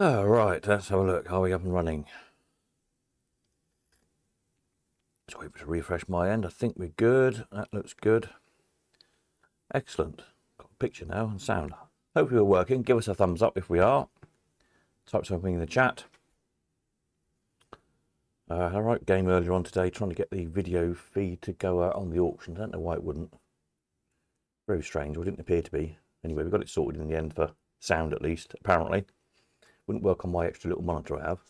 Oh, right, let's have a look. Are we up and running? Just wait to refresh my end. I think we're good. That looks good. Excellent. Got a picture now and sound. Hopefully we're working. Give us a thumbs up if we are. Type something in the chat. I wrote a game earlier on today trying to get the video feed to go out on the auction. I don't know why it wouldn't. Very strange. Well, it didn't appear to be. Anyway, we got it sorted in the end for sound at least, apparently. Wouldn't work on my extra little monitor I have.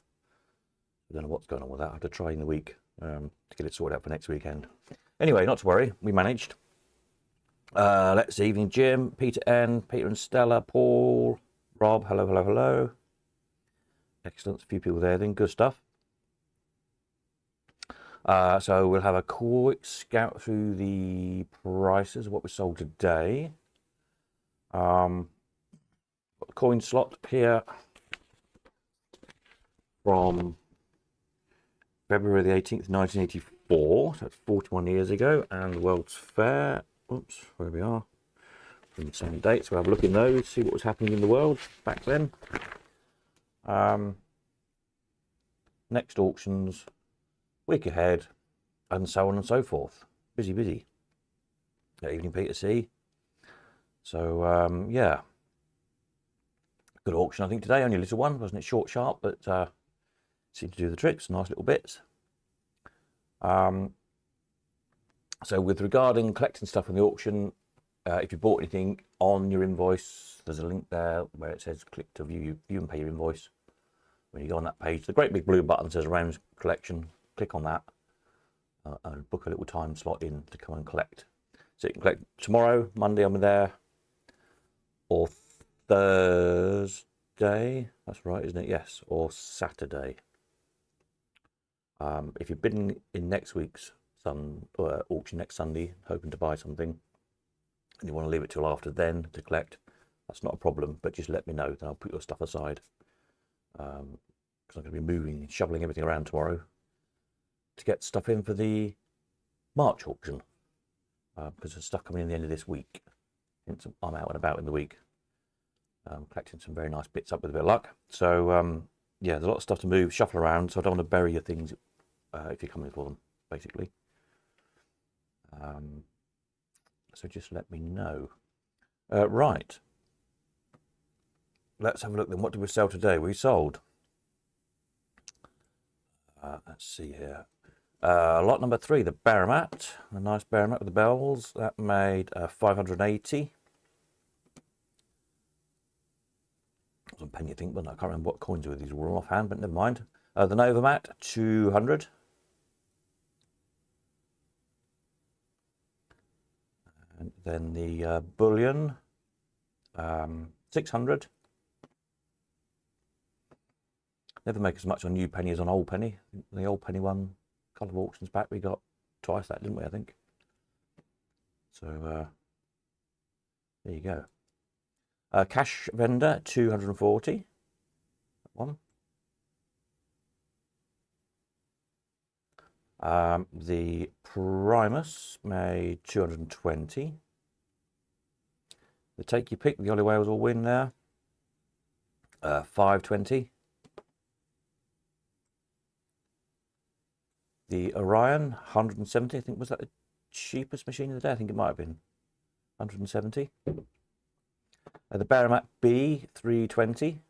I don't know what's going on with that. I have to try in the week to get it sorted out for next weekend. Anyway, not to worry. We managed. Let's see. Evening Jim, Peter N, Peter and Stella, Paul, Rob. Hello, hello, hello. Excellent. A few people there then. Good stuff. So we'll have a quick scout through the prices of what we sold today. Got the coin slot here from February the 18th, 1984. So that's 41 years ago. And the World's Fair. Oops, where we are. From the same dates. We'll have a look in those, see what was happening in the world back then. Next auctions, week ahead, and so on and so forth. Busy, busy. Good evening, Peter C. So, yeah. Good auction, I think, today. Only a little one, wasn't it? Short, sharp, but seemed to do the tricks. Nice little bits. So with regarding collecting stuff from the auction, if you bought anything on your invoice, there's a link there where it says click to view and pay your invoice. When you go on that page, the great big blue button says Rounds Collection. Click on that and book a little time slot in to come and collect. So you can collect tomorrow, Monday I'm there, or Thursday. That's right, isn't it? Yes, or Saturday. If you're bidding in next week's auction next Sunday, hoping to buy something, and you want to leave it till after then to collect, that's not a problem, but just let me know, then I'll put your stuff aside. Because I'm going to be moving, shoveling everything around tomorrow to get stuff in for the March auction, because there's stuff coming in the end of this week. Hence, I'm out and about in the week, collecting some very nice bits up with a bit of luck. So yeah, there's a lot of stuff to move, shuffle around, so I don't want to bury your things if you're coming for them, basically. So just let me know. Right. Let's have a look then. What did we sell today? We sold. Let's see here. Lot number 3, the Baromat. A nice Baromat with the bells. That made 580. That was a penny, I think, but I can't remember what coins were these were all offhand, but never mind. The Novomat, 200. And then the Bullion, 600. Never make as much on new penny as on old penny. The old penny one, a couple of auctions back, we got twice that, didn't we, I think? So, there you go. Cash vendor, 240. That one. The Primus made 220. The Take Your Pick, the Ollie Wales will win there. 520. The Orion, 170. I think, was that the cheapest machine of the day? I think it might have been 170. The Baromat B, 320.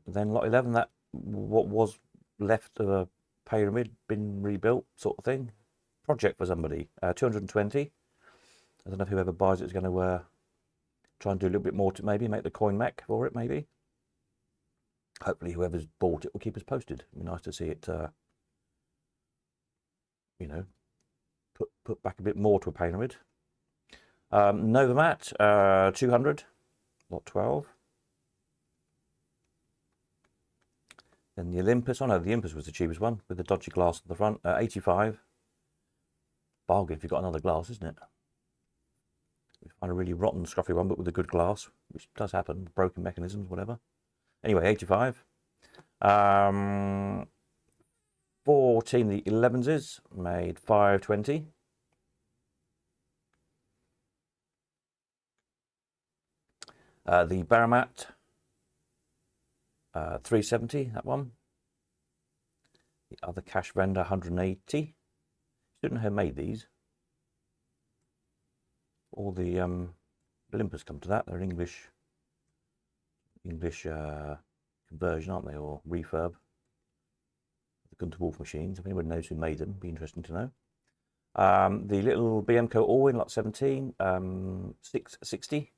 Then lot 11, that what was left of a pyramid, been rebuilt sort of thing. Project for somebody, 220. I don't know if whoever buys it is going to try and do a little bit more to maybe make the coin mech for it, maybe. Hopefully whoever's bought it will keep us posted. It'd be nice to see it, you know, put back a bit more to a pyramid. Novomat, 200, lot 12. Then the Olympus, oh no, the Olympus was the cheapest one with the dodgy glass at the front, 85. Bargain if you've got another glass, isn't it? We find a really rotten, scruffy one, but with a good glass, which does happen, broken mechanisms, whatever. Anyway, 85. 14, the 11s made 520. The Baramat 370, that one. The other cash render 180. Don't know who made these. All the Olympus come to that. They're an English conversion, aren't they, or refurb? The Gunter Wolf machines. If anyone knows who made them, it'd be interesting to know. The little BMCO All-in Lot 17, 660.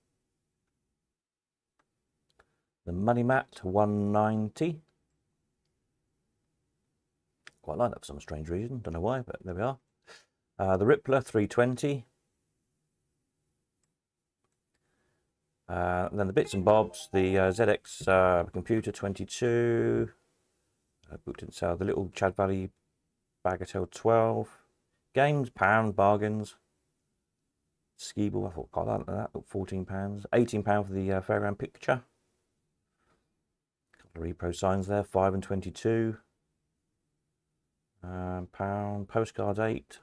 The Money Mat 190. Quite like that for some strange reason. Don't know why, but there we are. The Rippler 320. And then the bits and bobs, the ZX Computer 22. Booked in sale. The little Chad Valley Bagatelle 12. Games, pound, bargains. Ski ball, I thought quite like that. £14. £18 for the fairground picture. Couple of repro signs there, 5 and 22. Pound, postcards 8.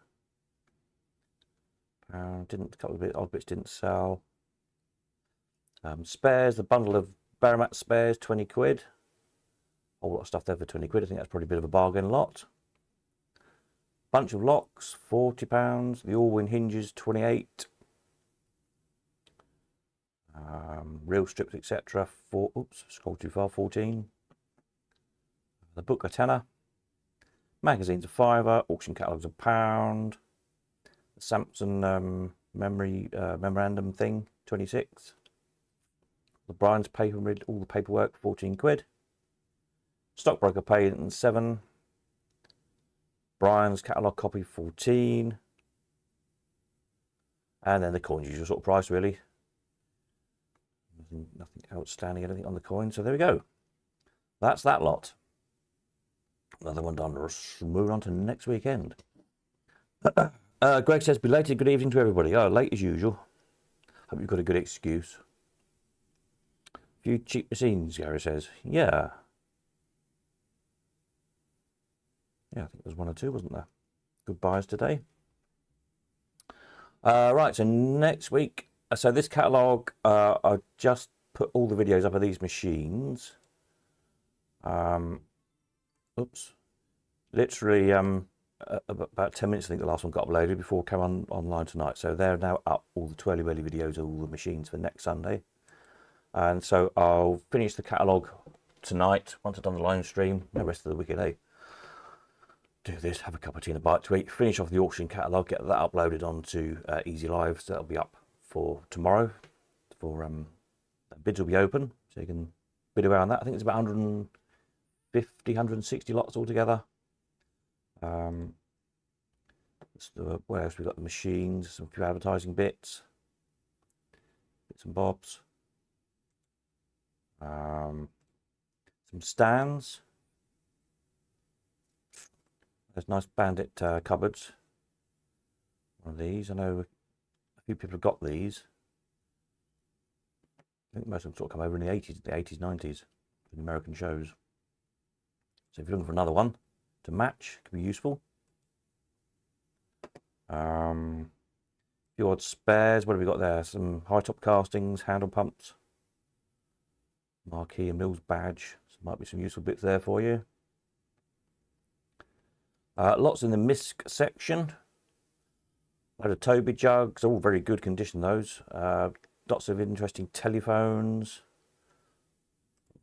Pound, a couple of odd bits didn't sell. Spares, the bundle of Baramat spares, 20 quid. A whole lot of stuff there for 20 quid. I think that's probably a bit of a bargain lot. Bunch of locks, £40. The all-win hinges, 28. Real strips, etc. Oops, scrolled too far, 14. The book a tenner. Magazines a £5. Auction catalogues a £1. The Samson memorandum thing, 26. The Brian's paper, all the paperwork, 14 quid. Stockbroker paid 7. Brian's catalogue copy, 14. And then the coins, usual sort of price, really. Nothing outstanding, anything on the coin. So there we go. That's that lot. Another one done. Moving on to next weekend. Greg says, belated good evening to everybody. Oh, late as usual. Hope you've got a good excuse. A few cheap machines, Gary says. Yeah. Yeah, I think there was 1 or 2, wasn't there? Good buys today. Right, so next week. So this catalogue, I just put all the videos up of these machines. Oops. Literally about 10 minutes, I think the last one got uploaded before it came online tonight. So they're now up, all the twirly whirly videos of all the machines for next Sunday. And so I'll finish the catalogue tonight, once I've done the live stream, the rest of the wicked, eh? Do this, have a cup of tea and a bite to eat, finish off the auction catalogue, get that uploaded onto Easy Live, so that'll be up for tomorrow. For bids will be open, so you can bid away on that. I think it's about 150, 160 lots altogether. Where else? We've got the machines, some few advertising bits and bobs. Some stands. There's nice bandit cupboards. One of these. I know a few people have got these. I think most of them sort of come over in the 80s, 90s, in American shows. So if you're looking for another one to match, it could be useful. A few odd spares. What have we got there? Some high top castings, handle pumps, marquee and Mills badge. So might be some useful bits there for you. Lots in the MISC section. Load of Toby jugs, all very good condition those. Lots of interesting telephones.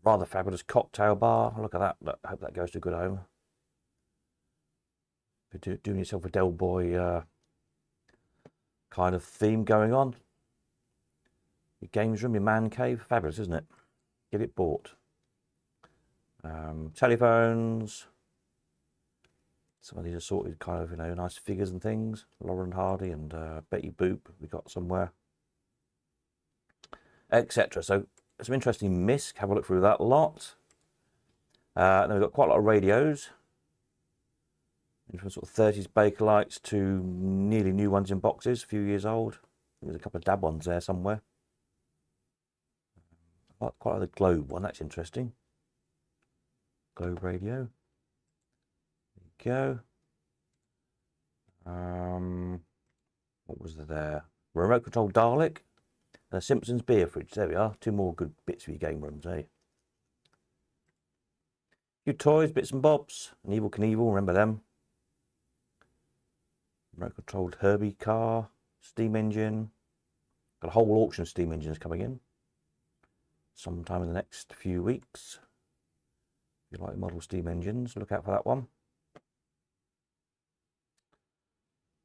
Rather fabulous cocktail bar. Look at that. I hope that goes to a good home. You're doing yourself a Del Boy kind of theme going on. Your games room, your man cave. Fabulous, isn't it? Get it bought. Telephones. Some of these assorted kind of, nice figures and things. Lauren Hardy and Betty Boop we got somewhere. Etc. So some interesting MISC. Have a look through that lot. Then we've got quite a lot of radios. From sort of 30s Bakelite to nearly new ones in boxes, a few years old. There's a couple of dab ones there somewhere. Quite like the Globe one, that's interesting. Globe radio. Go. What was there? Remote control Dalek. and a Simpsons beer fridge. There we are. 2 more good bits for your game rooms, eh? Few toys, bits and bobs. An Evil Knievel, remember them? Remote controlled Herbie car, steam engine. Got a whole auction of steam engines coming in sometime in the next few weeks. If you like model steam engines, look out for that one.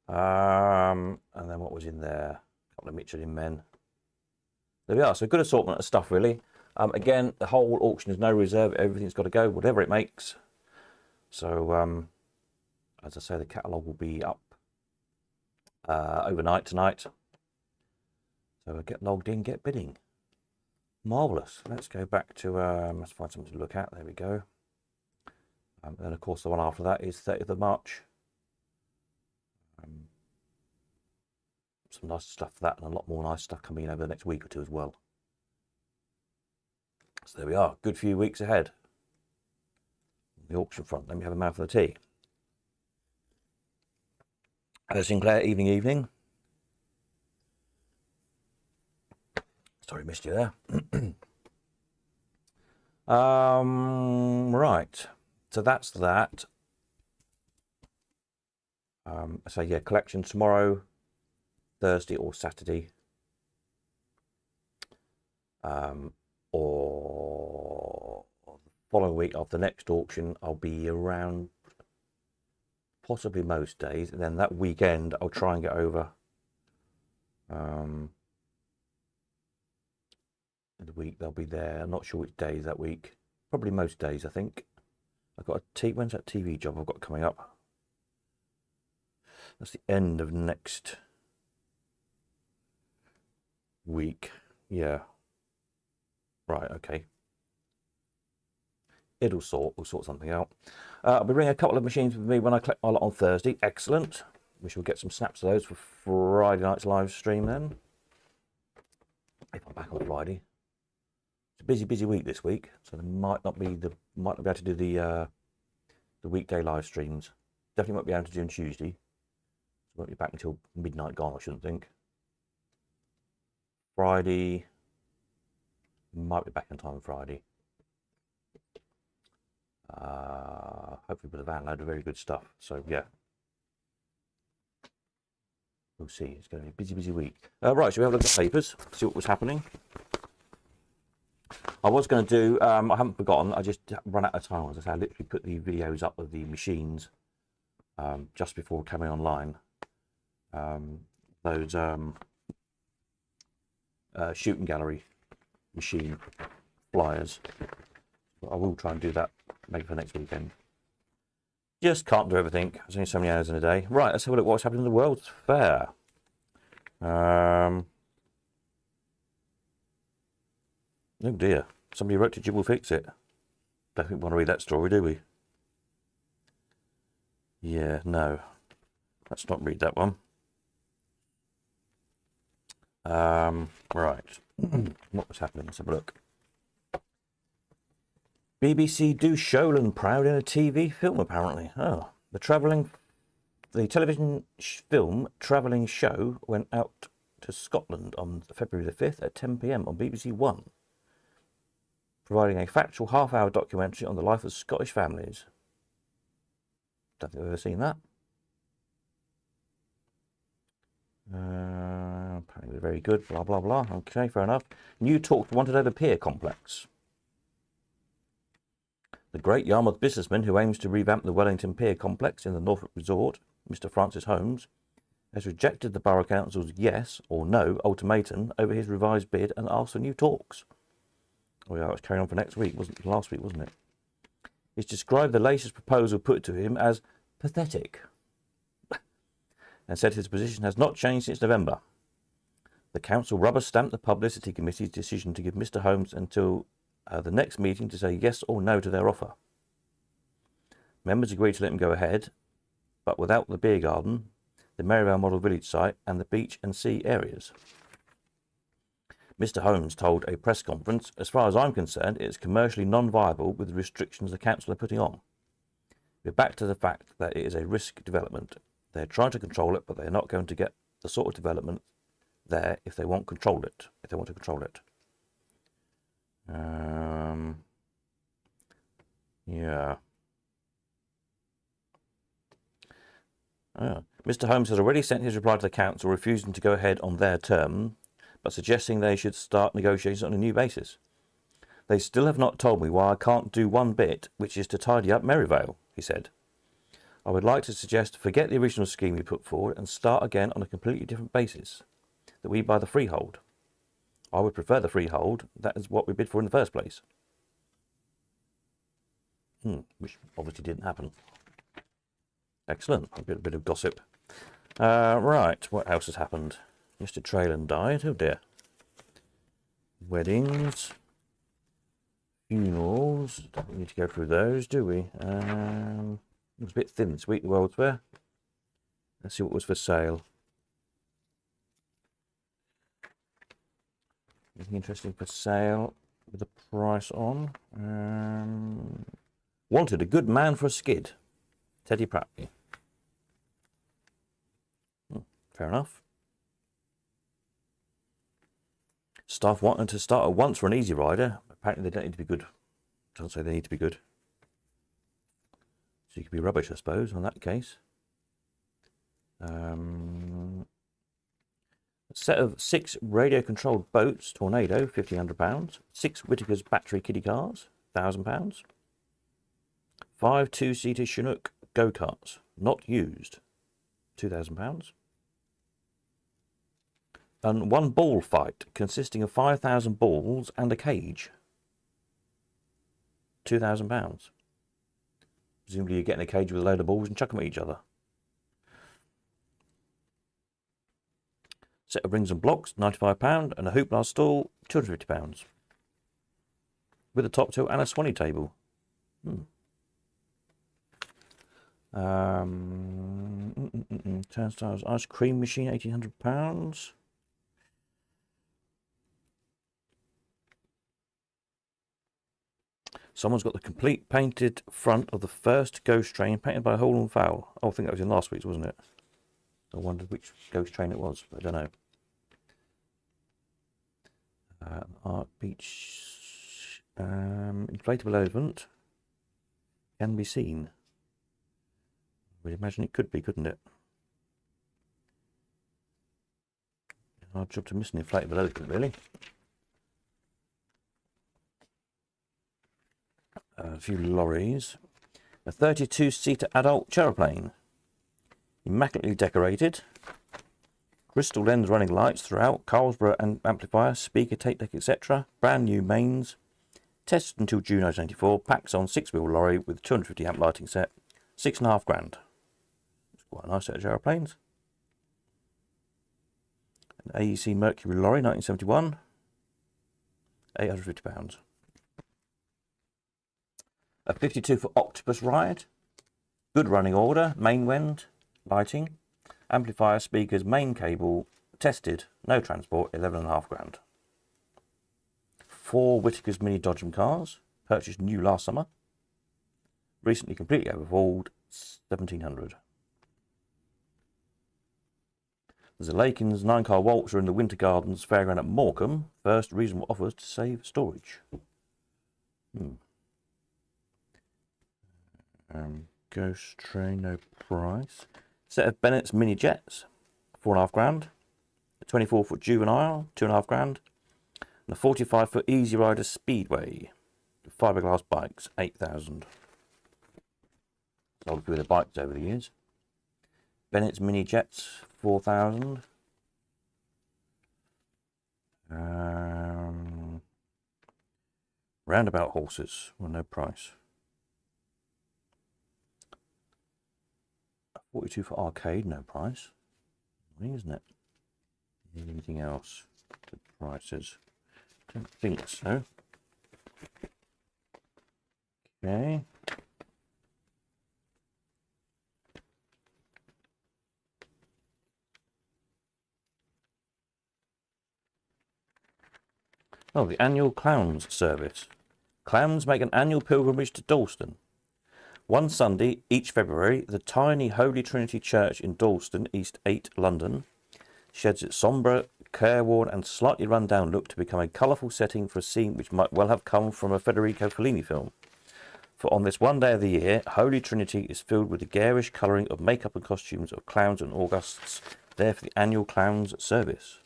And then what was in there? A couple of Michelin men. There we are. So good assortment of stuff, really. Again, the whole auction is no reserve. Everything's got to go, whatever it makes. So, as I say, the catalogue will be up overnight tonight. So get logged in, get bidding. Marvellous. Let's go back to, let's find something to look at. There we go. And then, of course, the one after that is 30th of March. Some nice stuff for that, and a lot more nice stuff coming in over the next week or two as well. So there we are. Good few weeks ahead. The auction front. Let me have a mouthful of tea. Hello, Sinclair. Evening. Sorry, missed you there. Right. So that's that. So yeah, collection tomorrow, Thursday or Saturday. Or the following week of the next auction, I'll be around possibly most days. And then that weekend, I'll try and get over the week they'll be there. I'm not sure which days that week. Probably most days, I think. I've got when's that TV job I've got coming up? That's the end of next week. Yeah. Right, okay. We'll sort something out. I'll be bringing a couple of machines with me when I collect my lot on Thursday. Excellent. We shall get some snaps of those for Friday night's live stream then. If I'm back on Friday. It's a busy week this week, so there might not be able to do the weekday live streams. Definitely won't be able to do on Tuesday. Won't be back until midnight gone, I shouldn't think. Friday, might be back in time on Friday. Hopefully with a van load of very good stuff. So yeah, we'll see. It's going to be a busy week. Right, so we have a look at the papers, see what was happening. I was going to do, I haven't forgotten, I just run out of time. As I say, I literally put the videos up of the machines just before coming online. Those shooting gallery machine flyers. I will try and do that maybe for next weekend. Just can't do everything. There's only so many hours in a day. Right, let's have a look at what's happening in the World's Fair. Oh dear, somebody wrote to Jib will fix it. Don't think we want to read that story, do we? Yeah, no. Let's not read that one. Right. What was happening? Let's have a look. BBC do Sholan proud in a TV film, apparently. Oh, the television film Travelling Show went out to Scotland on February the 5th at 10 p.m. on BBC One, providing a factual half-hour documentary on the life of Scottish families. Don't think I've ever seen that. Apparently very good, blah, blah, blah. Okay, fair enough. New talk wanted over pier complex. The great Yarmouth businessman who aims to revamp the Wellington Pier complex in the Norfolk Resort, Mr. Francis Holmes, has rejected the Borough Council's yes or no ultimatum over his revised bid and asked for new talks. Oh yeah, it's carrying on for next week, last week, wasn't it? He's described the latest proposal put to him as pathetic and said his position has not changed since November. The council rubber-stamped the publicity committee's decision to give Mr. Holmes until the next meeting to say yes or no to their offer. Members agreed to let him go ahead, but without the beer garden, the Maryvale Model Village site and the beach and sea areas. Mr. Holmes told a press conference, "As far as I'm concerned, it is commercially non-viable with the restrictions the council are putting on. We're back to the fact that it is a risk development. They're trying to control it, but they're not going to get the sort of development there if they want to control it. Yeah. Mr. Holmes has already sent his reply to the council refusing to go ahead on their term, but suggesting they should start negotiations on a new basis. They still have not told me why I can't do one bit, which is to tidy up Merivale, he said. I would like to suggest forget the original scheme we put forward and start again on a completely different basis, that we buy the freehold. I would prefer the freehold. That is what we bid for in the first place. Which obviously didn't happen. Excellent. A bit of gossip. Right, what else has happened? Mr. Traylan died. Oh dear. Weddings. Funerals. Don't need to go through those, do we? It was a bit thin this week, the World's Fair. Let's see what was for sale. Anything interesting for sale with a price on? Wanted a good man for a skid. Teddy Pratley. Fair enough. Staff wanting to start at once for an easy rider. Apparently they don't need to be good. Doesn't say they need to be good. So you could be rubbish, I suppose, on that case. A set of 6 radio-controlled boats, Tornado, £1,500. 6 Whittaker's battery kiddie cars, £1,000. 5 2-seater Chinook go-karts, not used, £2,000. And 1 ball fight consisting of 5,000 balls and a cage, £2,000. Presumably you get in a cage with a load of balls and chuck them at each other. Set of rings and blocks, £95, and a hoopla stall, £250. With a top tilt and a swanny table. Turnstiles ice cream machine, £1,800. Someone's got the complete painted front of the first ghost train painted by Hall and Fowl. Oh, I think that was in last week's, wasn't it? I wondered which ghost train it was, but I don't know. Art Beach inflatable elephant can be seen. We'd imagine it could be, couldn't it? Hard job to miss an inflatable elephant, really. A few lorries. A 32-seater adult chairplane. Immaculately decorated. Crystal lens running lights throughout. Carlsborough and amplifier, speaker, tape deck, etc. Brand new mains. Tested until June 1994. Packs on 6-wheel lorry with 250 amp lighting set. £6,500. It's quite a nice set of aeroplanes. An AEC Mercury lorry, 1971. £850. A 52-foot octopus ride. Good running order. Main wind. Lighting. Amplifier, speakers, main cable. Tested. No transport. £11,500. 4 Whittaker's mini Dodgem cars. Purchased new last summer. Recently completely overhauled. £1,700. There's a Lakins 9-car waltzer in the Winter Gardens fairground at Morecambe. First reasonable offers to save storage. Ghost train, no price. Set of Bennett's mini jets, £4,500. A 24-foot juvenile, £2,500. And a 45-foot Easy Rider Speedway. Fiberglass bikes, £8,000. Sold a few of the bikes over the years. Bennett's mini jets, £4,000. Roundabout horses, well, no price. 42 for arcade, no price. Isn't it? Anything else? Good prices? Don't think so. Okay. Oh, the annual Clowns service. Clowns make an annual pilgrimage to Dalston. One Sunday, each February, the tiny Holy Trinity Church in Dalston, East 8, London, sheds its sombre careworn and slightly run-down look to become a colourful setting for a scene which might well have come from a Federico Fellini film. For on this one day of the year, Holy Trinity is filled with the garish colouring of makeup and costumes of clowns and Augusts, there for the annual Clowns Service.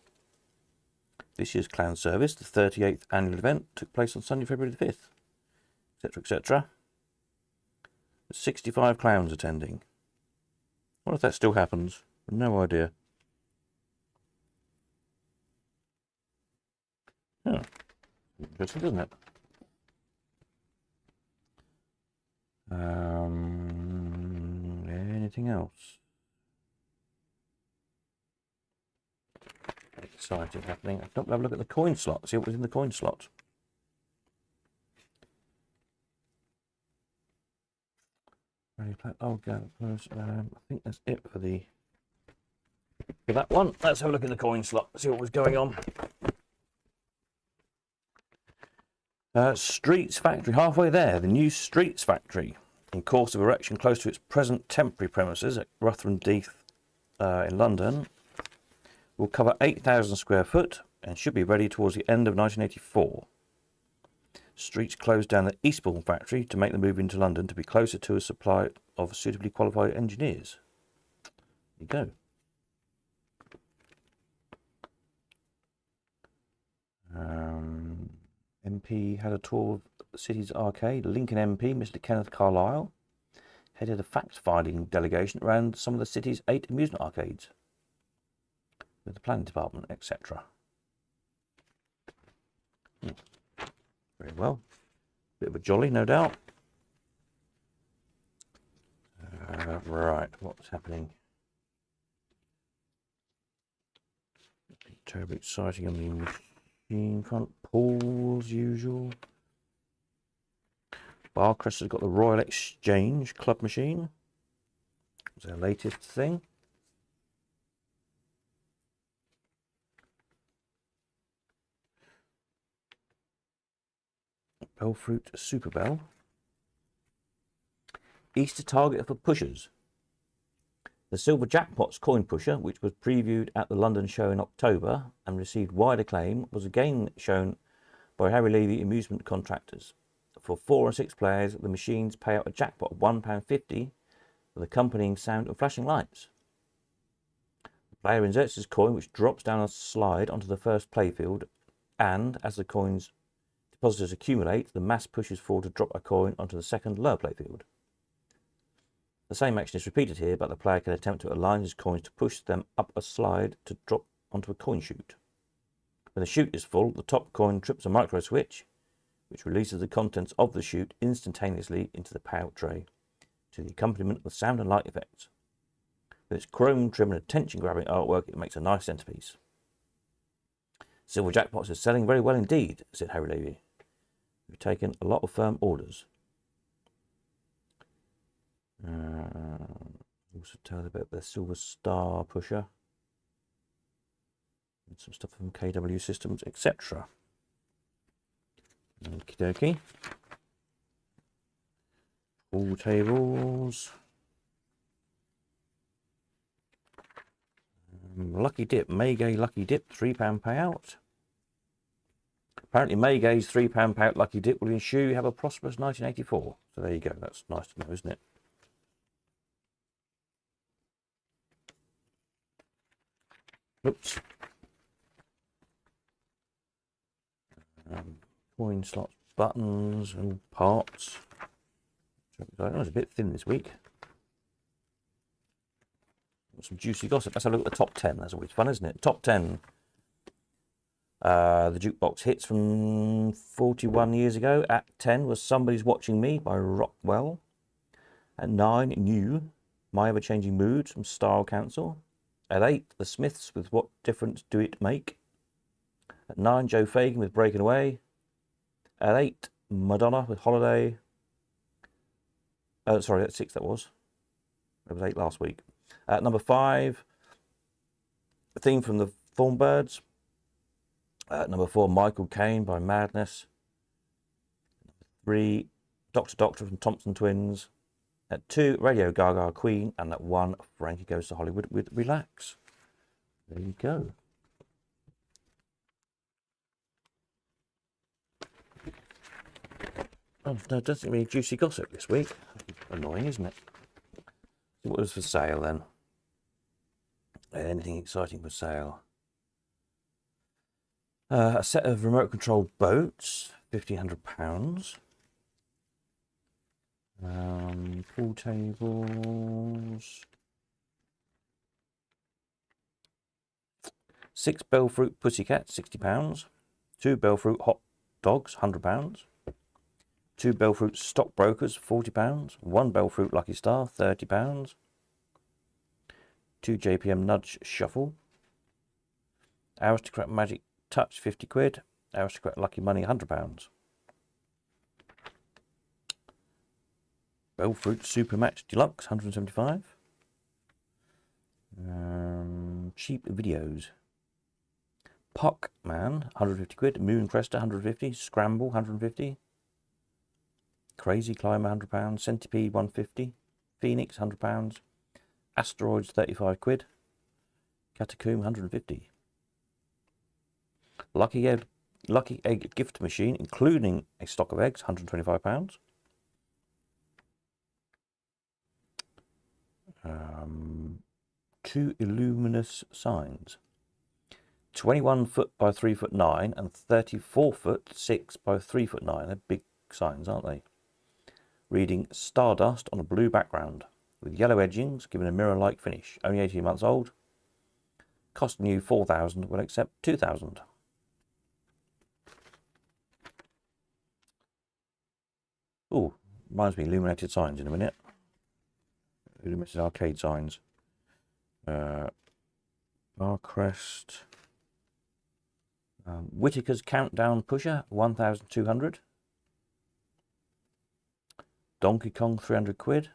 This year's Clown Service, the 38th annual event, took place on Sunday, February the 5th, etc., etc. 65 clowns attending. I wonder if that still happens. No idea. Oh, interesting, doesn't it? Anything else exciting happening? I don't have a look at the coin slot. See what was in the coin slot. Oh, go. I think that's it for that one. Let's have a look at the coin slot. See what was going on. Streets Factory, halfway there. The new Streets Factory, in course of erection close to its present temporary premises at Rutherford Heath in London, will cover 8,000 square foot and should be ready towards the end of 1984. Streets closed down the Eastbourne factory to make the move into London to be closer to a supply of suitably qualified engineers. There you go. MP had a tour of the city's arcade. Lincoln MP, Mr. Kenneth Carlisle, headed a fact-finding delegation around some of the city's 8 amusement arcades with the planning department, etc. Very well. Bit of a jolly, no doubt. Right, what's happening? Terribly exciting on the machine front. Pool as usual. Barcrest has got the Royal Exchange club machine. It's their latest thing. Bellfruit Super Bell. Easter target for pushers. The Silver Jackpots coin pusher, which was previewed at the London show in October and received wide acclaim, was again shown by Harry Levy Amusement Contractors. For 4 and 6 players, the machines pay out a jackpot of £1.50 with accompanying sound of flashing lights. The player inserts his coin, which drops down a slide onto the first playfield, and as the coins depositors accumulate, the mass pushes forward to drop a coin onto the second lower playfield. The same action is repeated here, but the player can attempt to align his coins to push them up a slide to drop onto a coin chute. When the chute is full, the top coin trips a micro switch, which releases the contents of the chute instantaneously into the payout tray, to the accompaniment of sound and light effects. With its chrome trim and attention-grabbing artwork, it makes a nice centerpiece. Silver Jackpots is selling very well indeed, said Harry Levy. We've taken a lot of firm orders. Also tell you about the Silver Star pusher. And some stuff from KW Systems, etc. Okie dokie. Pool tables. Lucky Dip, Maygay Lucky Dip, £3 payout. Apparently Maygay's £3 payout Lucky Dip will ensure you have a prosperous 1984. So there you go, that's nice to know, isn't it? Oops. Coin slots, buttons and parts. I was a bit thin this week. Got some juicy gossip. Let's have a look at the top 10. That's always fun, isn't it? Top 10. The jukebox hits from 41 years ago. At 10 was Somebody's Watching Me by Rockwell. At 9, New, My Ever-Changing Moods from Style Council. At 8, The Smiths with What Difference Do It Make. At 9, Joe Fagan with Breaking Away. At 8, Madonna with Holiday. Sorry, at 6 that was. It was 8 last week. At number 5, a theme from the Thornbirds. At number 4, Michael Caine by Madness. Number 3, Doctor Doctor from Thompson Twins. At 2, Radio Gaga Queen. And at 1, Frankie Goes to Hollywood with Relax. There you go. Oh, no, it doesn't seem to be any juicy gossip this week. Annoying, isn't it? So what was for sale then? Anything exciting for sale? A set of remote controlled boats, £1,500. Pool tables. 6 Bellfruit Pussycats, £60. 2 Bellfruit Hot Dogs, £100. 2 Bellfruit Stockbrokers, £40. 1 Bellfruit Lucky Star, £30. 2 JPM Nudge Shuffle. Aristocrat Magic Touch, £50. Aristocrat Lucky Money, £100. Bellfruit Super Match Deluxe, £175. Cheap videos. Puck Man, £150. Moon Crester, £150. Scramble, £150. Crazy Climber, £100. Centipede, £150. Phoenix, £100. Asteroids, £35. Catacomb, £150. Lucky Egg Gift Machine, including a stock of eggs, £125. 2 Illuminous signs. 21 foot by 3 foot 9 and 34 foot 6 by 3 foot 9. They're big signs, aren't they? Reading Stardust on a blue background with yellow edgings, giving a mirror-like finish. Only 18 months old. Costing you $4,000. Will accept $2,000. Oh, reminds me, illuminated signs in a minute. Illuminated arcade signs. Barcrest. Whitaker's Countdown Pusher, 1,200. Donkey Kong, £300.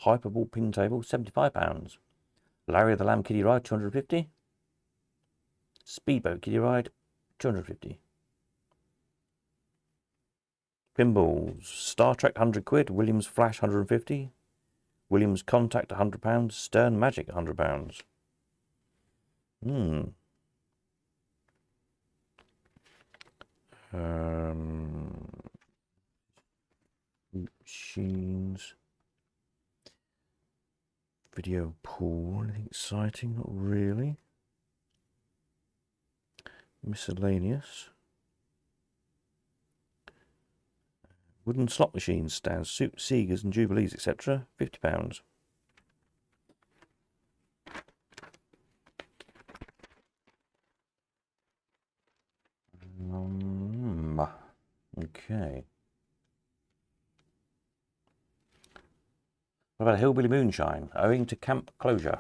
Hyperball Ping Table, £75. Larry the Lamb Kiddie Ride, $250. Speedboat Kiddie Ride, $250. Pinballs. Star Trek, £100. Williams Flash, £150. Williams Contact, £100. Stern Magic, £100. Machines. Video pool. Anything exciting? Not really. Miscellaneous. Wooden slot machines, stands, Seegers and Jubilees, etc. £50. Okay. What about Hillbilly Moonshine? Owing to camp closure.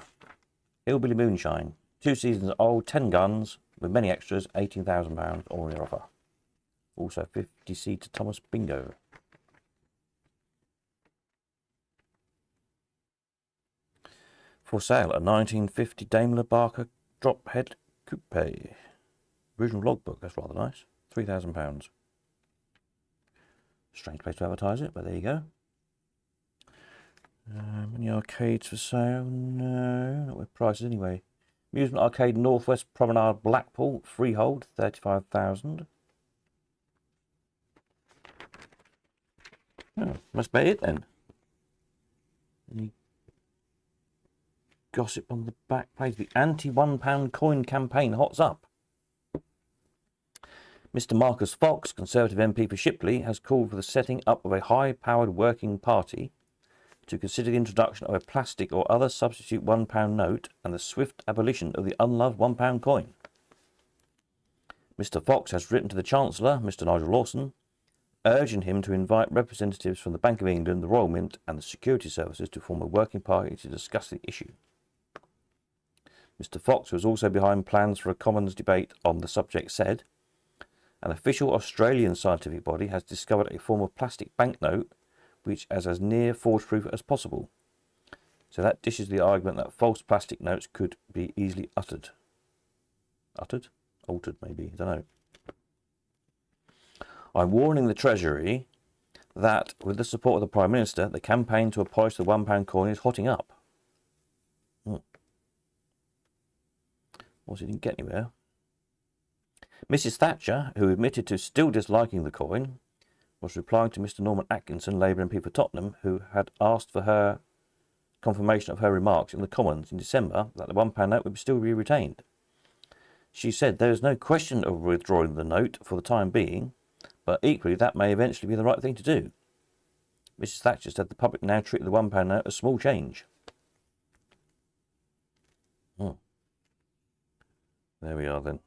Hillbilly Moonshine. 2 seasons old, 10 guns, with many extras, £18,000 all your offer. Also 50-seater Thomas Bingo. For sale, a 1950 Daimler Barker drop head coupe. Original logbook, that's rather nice. £3,000. Strange place to advertise it, but there you go. Any arcades for sale? No, not with prices anyway. Amusement Arcade Northwest Promenade Blackpool, freehold, £35,000. Oh, must be it then. Any gossip on the back page? The anti-£1 coin campaign hots up. Mr. Marcus Fox, Conservative MP for Shipley, has called for the setting up of a high-powered working party to consider the introduction of a plastic or other substitute £1 note and the swift abolition of the unloved £1 coin. Mr. Fox has written to the Chancellor, Mr. Nigel Lawson, urging him to invite representatives from the Bank of England, the Royal Mint and the security services to form a working party to discuss the issue. Mr. Fox, who was also behind plans for a Commons debate on the subject, said, an official Australian scientific body has discovered a form of plastic banknote which is as near forge-proof as possible. So that dishes the argument that false plastic notes could be easily altered. Altered, maybe, I don't know. I'm warning the Treasury that, with the support of the Prime Minister, the campaign to abolish the £1 coin is hotting up. He didn't get anywhere. Mrs. Thatcher, who admitted to still disliking the coin, was replying to Mr. Norman Atkinson, Labour MP for Tottenham, who had asked for her confirmation of her remarks in the Commons in December that the £1 note would still be retained. She said there is no question of withdrawing the note for the time being, but equally that may eventually be the right thing to do. Mrs. Thatcher said the public now treat the £1 note as small change. There we are then.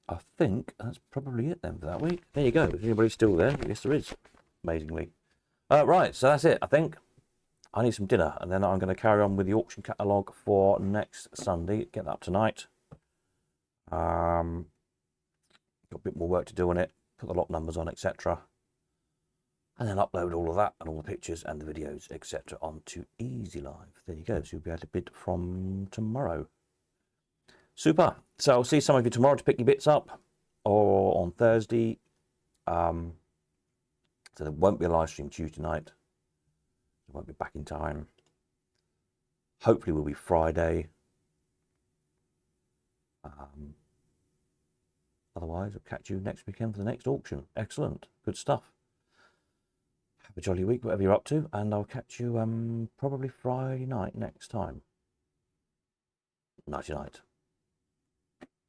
I think that's probably it then for that week. There you go. Is anybody still there? Yes, there is. Amazingly. Right, so that's it. I think I need some dinner, and then I'm going to carry on with the auction catalogue for next Sunday. Get that up tonight. Got a bit more work to do on it. Put the lot numbers on, etc. And then upload all of that and all the pictures and the videos, etc. onto Easy Live. There you go. So you'll be able to bid from tomorrow. Super. So I'll see some of you tomorrow to pick your bits up, or on Thursday. So there won't be a live stream Tuesday night. I won't be back in time. Hopefully we'll be Friday. Otherwise, I'll catch you next weekend for the next auction. Excellent. Good stuff. Have a jolly week, whatever you're up to, and I'll catch you probably Friday night next time. Nighty night.